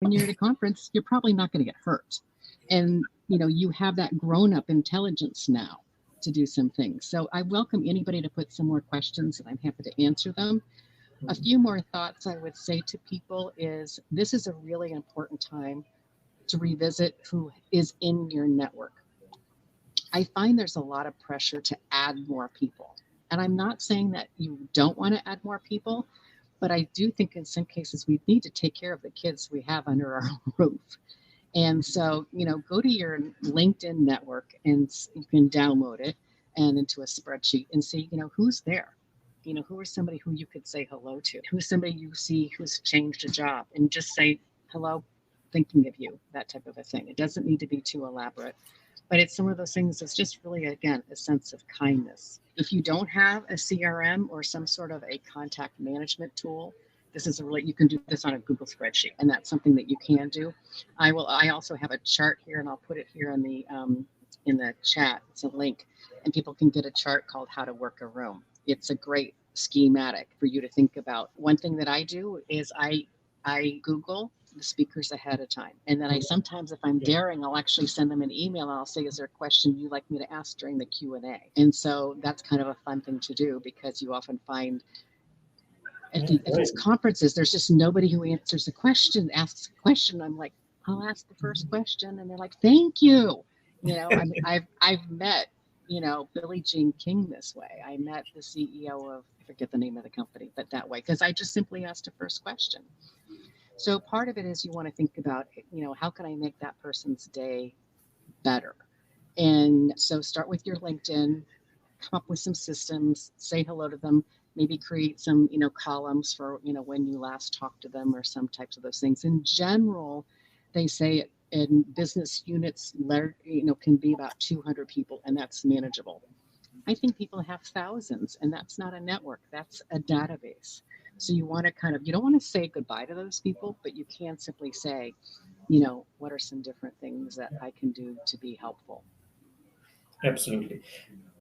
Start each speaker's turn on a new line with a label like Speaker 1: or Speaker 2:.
Speaker 1: When you're at a conference, you're probably not going to get hurt. And, you have that grown up intelligence now to do some things. So I welcome anybody to put some more questions and I'm happy to answer them. A few more thoughts I would say to people is this is a really important time to revisit who is in your network. I find there's a lot of pressure to add more people. And I'm not saying that you don't want to add more people, but I do think in some cases we need to take care of the kids we have under our roof. And so, go to your LinkedIn network and you can download it and into a spreadsheet and see, who's there. Who is somebody who you could say hello to? Who's somebody you see who's changed a job and just say hello, thinking of you, that type of a thing. It doesn't need to be too elaborate, but it's some of those things that's just really, again, a sense of kindness. If you don't have a CRM or some sort of a contact management tool, you can do this on a Google spreadsheet, and that's something that you can do. I also have a chart here, and I'll put it here in the chat. It's a link, and people can get a chart called How to Work a Room. It's a great schematic for you to think about. One thing that I do is I Google the speakers ahead of time, and then I sometimes, if I'm daring, I'll actually send them an email and I'll say, is there a question you'd like me to ask during the Q&A? And so that's kind of a fun thing to do, because you often find at these conferences there's just nobody who answers a question, asks a question. I'm like, I'll ask the first question, and they're like, thank you. I've met Billie Jean King this way. I met the CEO of, I forget the name of the company, but that way, because I just simply asked a first question. So part of it is you want to think about, how can I make that person's day better? And so start with your LinkedIn, come up with some systems, say hello to them, maybe create some, columns for, when you last talked to them or some types of those things. In general, they say in business units, can be about 200 people, and that's manageable. I think people have thousands, and that's not a network, that's a database. So you want to you don't want to say goodbye to those people, but you can simply say, what are some different things that I can do to be helpful?
Speaker 2: Absolutely.